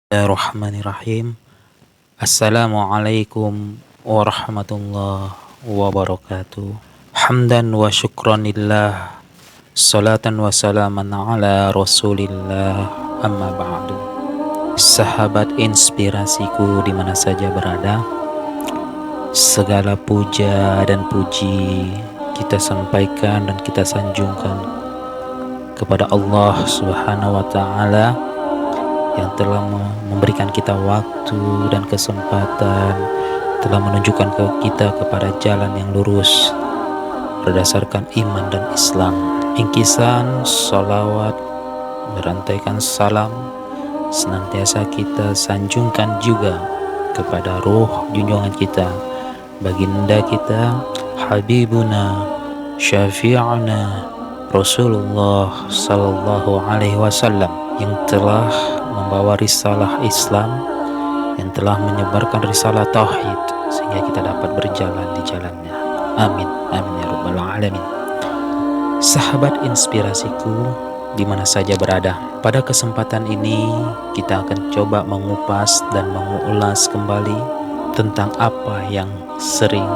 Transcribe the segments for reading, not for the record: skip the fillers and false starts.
Bismillahirrahmanirrahim. Assalamualaikum warahmatullahi wabarakatuh. Hamdan wa syukranillah. Salatan wa salaman ala rasulillah. Amma ba'du. Sahabat inspirasiku di mana saja berada, segala puja dan puji kita sampaikan dan kita sanjungkan kepada Allah Subhanahu wa taala yang telah memberikan kita waktu dan kesempatan, telah menunjukkan ke kita kepada jalan yang lurus berdasarkan iman dan Islam. Ingkisan, salawat, merantaikan salam senantiasa kita sanjungkan juga kepada ruh junjungan kita, baginda kita, Habibuna, Syafi'una, Rasulullah Sallallahu Alaihi Wasallam, yang telah membawa risalah Islam, yang telah menyebarkan risalah tauhid sehingga kita dapat berjalan di jalannya. Amin, amin ya rabbal alamin. Sahabat inspirasiku di mana saja berada, pada kesempatan ini kita akan coba mengupas dan mengulas kembali tentang apa yang sering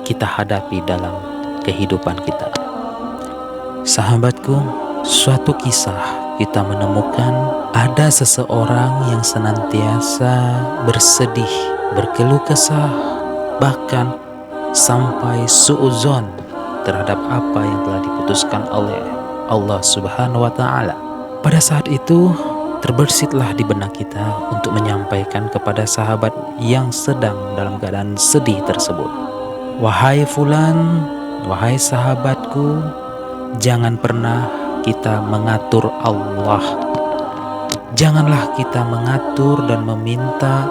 kita hadapi dalam kehidupan kita. Sahabatku, suatu kisah kita menemukan ada seseorang yang senantiasa bersedih, berkeluh kesah, bahkan sampai suudzon terhadap apa yang telah diputuskan oleh Allah Subhanahu wa taala. Pada saat itu terbersitlah di benak kita untuk menyampaikan kepada sahabat yang sedang dalam keadaan sedih tersebut, "Wahai fulan, wahai sahabatku, jangan pernah kita mengatur Allah. Janganlah kita mengatur dan meminta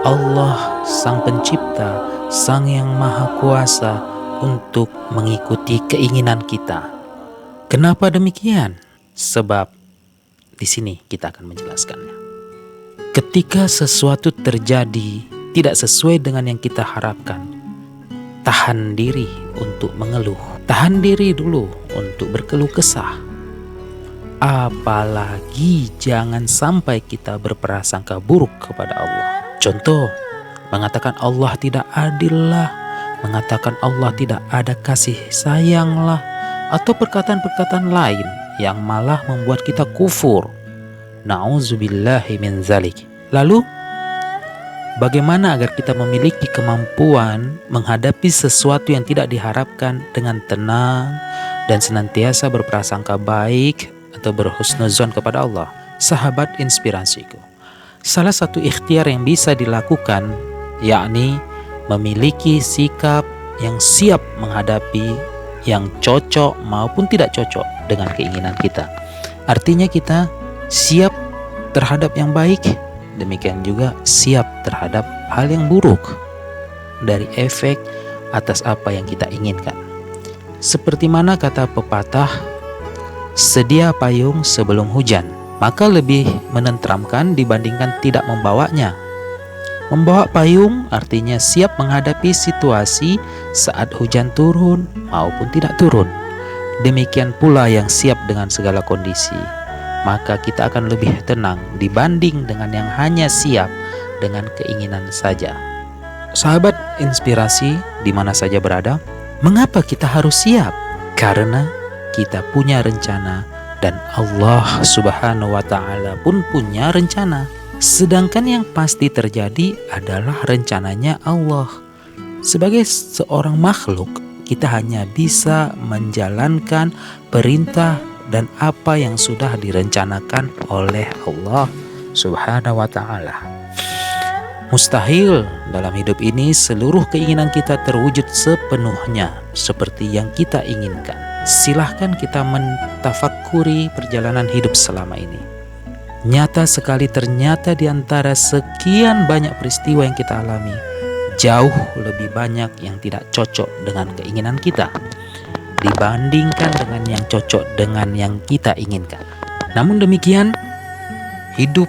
Allah Sang Pencipta, Sang Yang Maha Kuasa untuk mengikuti keinginan kita." Kenapa demikian? Sebab di sini kita akan menjelaskannya. Ketika sesuatu terjadi tidak sesuai dengan yang kita harapkan, tahan diri untuk mengeluh. Tahan diri dulu untuk berkeluh kesah. Apalagi jangan sampai kita berprasangka buruk kepada Allah. Contoh, mengatakan Allah tidak adil lah, mengatakan Allah tidak ada kasih sayang lah, atau perkataan-perkataan lain yang malah membuat kita kufur. Na'udzubillahi min zalik. Lalu, bagaimana agar kita memiliki kemampuan menghadapi sesuatu yang tidak diharapkan dengan tenang dan senantiasa berprasangka baik atau berhusnuzon kepada Allah? Sahabat inspirasiku, salah satu ikhtiar yang bisa dilakukan yakni memiliki sikap yang siap menghadapi yang cocok maupun tidak cocok dengan keinginan kita. Artinya kita siap terhadap yang baik, demikian juga siap terhadap hal yang buruk dari efek atas apa yang kita inginkan. Seperti mana kata pepatah, sedia payung sebelum hujan, maka lebih menenteramkan dibandingkan tidak membawanya. Membawa payung artinya siap menghadapi situasi saat hujan turun maupun tidak turun. Demikian pula yang siap dengan segala kondisi, maka kita akan lebih tenang dibanding dengan yang hanya siap dengan keinginan saja. Sahabat inspirasi di mana saja berada, mengapa kita harus siap? Karena kita punya rencana dan Allah Subhanahu wa taala pun punya rencana. Sedangkan yang pasti terjadi adalah rencananya Allah. Sebagai seorang makhluk, kita hanya bisa menjalankan perintah dan apa yang sudah direncanakan oleh Allah Subhanahu wa taala. Mustahil dalam hidup ini seluruh keinginan kita terwujud sepenuhnya seperti yang kita inginkan. Silahkan kita mentafakuri perjalanan hidup selama ini. Nyata sekali ternyata di antara sekian banyak peristiwa yang kita alami, jauh lebih banyak yang tidak cocok dengan keinginan kita dibandingkan dengan yang cocok dengan yang kita inginkan. Namun demikian, hidup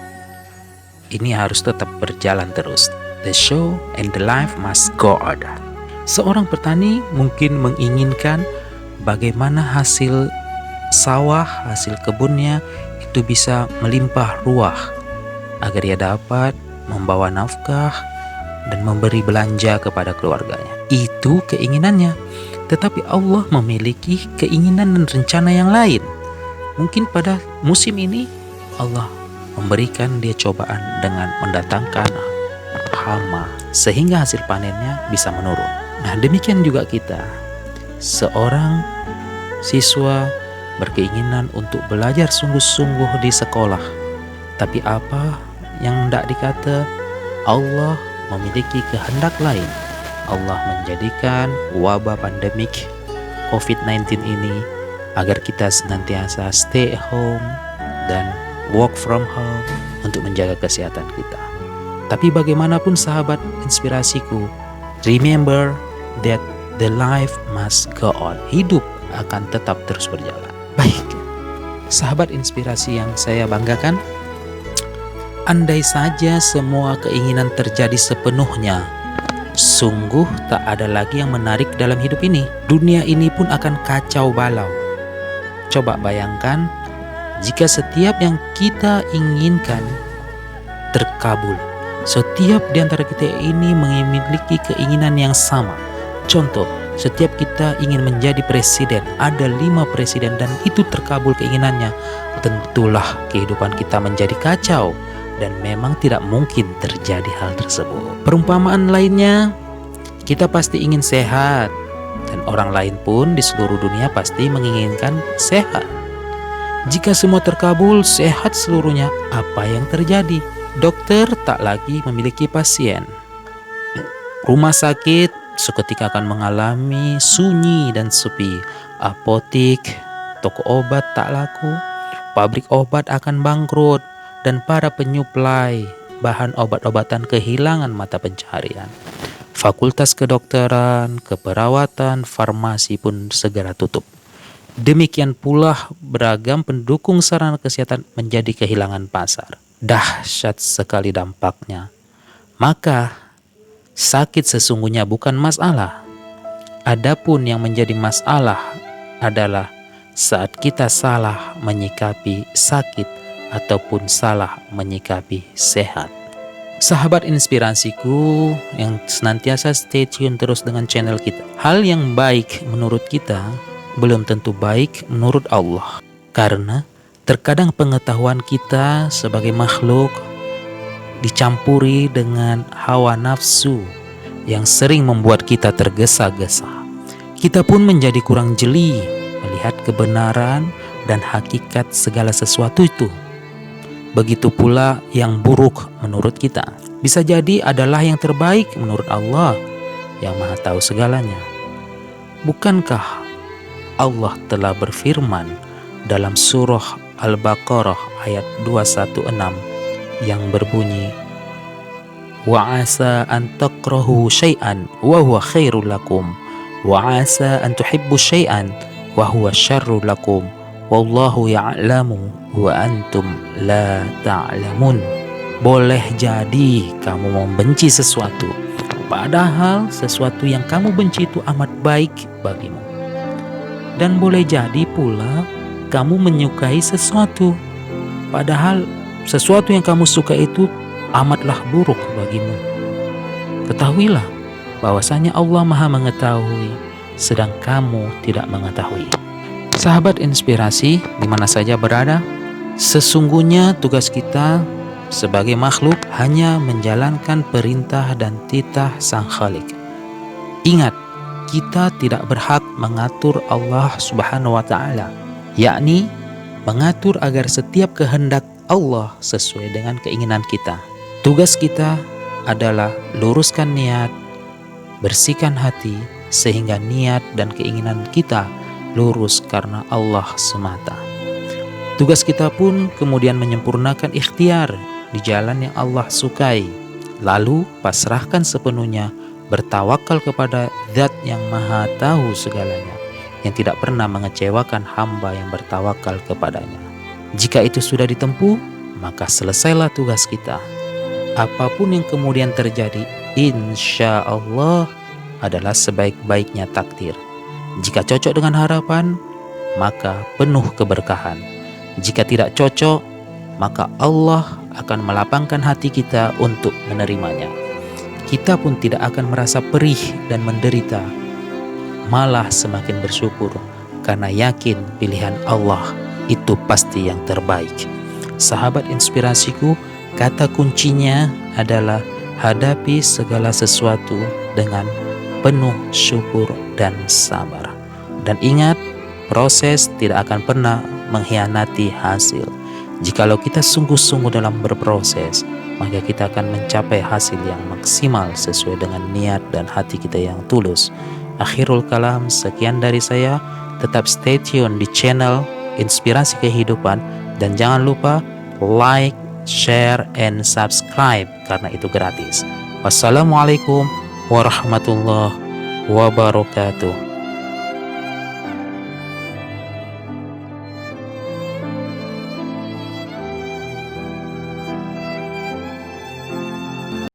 ini harus tetap berjalan terus. The show and the life must go on. Seorang petani mungkin menginginkan bagaimana hasil sawah, hasil kebunnya itu bisa melimpah ruah, agar ia dapat membawa nafkah dan memberi belanja kepada keluarganya. Itu keinginannya. Tetapi Allah memiliki keinginan dan rencana yang lain. Mungkin pada musim ini Allah memberikan dia cobaan dengan mendatangkan hama sehingga hasil panennya bisa menurun. Nah, demikian juga kita. Seorang siswa berkeinginan untuk belajar sungguh-sungguh di sekolah. Tapi apa yang tidak dikata, Allah memiliki kehendak lain. Allah menjadikan wabah pandemik COVID-19 ini agar kita senantiasa stay at home dan work from home untuk menjaga kesehatan kita. Tapi bagaimanapun sahabat inspirasiku, remember that the life must go on. Hidup akan tetap terus berjalan. Baik, sahabat inspirasi yang saya banggakan, andai saja semua keinginan terjadi sepenuhnya, sungguh tak ada lagi yang menarik dalam hidup ini. Dunia ini pun akan kacau balau. Coba bayangkan jika setiap yang kita inginkan terkabul. Setiap di antara kita ini memiliki keinginan yang sama. Contoh, setiap kita ingin menjadi presiden, ada 5 presiden dan itu terkabul keinginannya, tentulah kehidupan kita menjadi kacau dan memang tidak mungkin terjadi hal tersebut. Perumpamaan lainnya, kita pasti ingin sehat dan orang lain pun di seluruh dunia pasti menginginkan sehat. Jika semua terkabul, sehat seluruhnya, apa yang terjadi? Dokter tak lagi memiliki pasien. Rumah sakit seketika akan mengalami sunyi dan sepi. Apotik, toko obat tak laku, pabrik obat akan bangkrut, dan para penyuplai bahan obat-obatan kehilangan mata pencaharian. Fakultas kedokteran, keperawatan, farmasi pun segera tutup. Demikian pula beragam pendukung sarana kesehatan menjadi kehilangan pasar. Dahsyat sekali dampaknya. Maka sakit sesungguhnya bukan masalah. Adapun yang menjadi masalah adalah saat kita salah menyikapi sakit ataupun salah menyikapi sehat. Sahabat inspirasiku yang senantiasa stay tune terus dengan channel kita. Hal yang baik menurut kita belum tentu baik menurut Allah. Karena terkadang pengetahuan kita sebagai makhluk dicampuri dengan hawa nafsu yang sering membuat kita tergesa-gesa. Kita pun menjadi kurang jeli melihat kebenaran dan hakikat segala sesuatu itu. Begitu pula yang buruk menurut kita bisa jadi adalah yang terbaik menurut Allah yang Maha Tahu segalanya. Bukankah Allah telah berfirman dalam surah Al-Baqarah ayat 216 yang berbunyi, wa asa an takrahu syai'an wa huwa khairul lakum wa asa an tuhibbu syai'an wa huwa syarrul lakum wallahu ya'lamu wa antum la ta'lamun. Boleh jadi kamu membenci sesuatu, padahal sesuatu yang kamu benci itu amat baik bagimu. Dan boleh jadi pula kamu menyukai sesuatu, padahal sesuatu yang kamu suka itu amatlah buruk bagimu. Ketahuilah bahwasanya Allah Maha mengetahui, sedang kamu tidak mengetahui. Sahabat inspirasi di mana saja berada, sesungguhnya tugas kita sebagai makhluk hanya menjalankan perintah dan titah Sang Khalik. Ingat, kita tidak berhak mengatur Allah Subhanahu wa Ta'ala, yakni mengatur agar setiap kehendak Allah sesuai dengan keinginan kita. Tugas kita adalah luruskan niat, bersihkan hati, sehingga niat dan keinginan kita lurus karena Allah semata. Tugas kita pun kemudian menyempurnakan ikhtiar di jalan yang Allah sukai, lalu pasrahkan sepenuhnya, bertawakal kepada Zat yang Maha Tahu segalanya, yang tidak pernah mengecewakan hamba yang bertawakal kepadanya. Jika itu sudah ditempuh, maka selesailah tugas kita. Apapun yang kemudian terjadi, insya Allah adalah sebaik-baiknya takdir. Jika cocok dengan harapan, maka penuh keberkahan. Jika tidak cocok, maka Allah akan melapangkan hati kita untuk menerimanya. Kita pun tidak akan merasa perih dan menderita, malah semakin bersyukur karena yakin pilihan Allah itu pasti yang terbaik. Sahabat inspirasiku, kata kuncinya adalah hadapi segala sesuatu dengan penuh syukur dan sabar. Dan ingat, proses tidak akan pernah mengkhianati hasil. Jikalau kita sungguh-sungguh dalam berproses, maka kita akan mencapai hasil yang maksimal sesuai dengan niat dan hati kita yang tulus. Akhirul kalam, sekian dari saya. Tetap stay tune di channel Inspirasi Kehidupan, dan jangan lupa like, share, and subscribe karena itu gratis. Wassalamualaikum warahmatullahi wabarakatuh.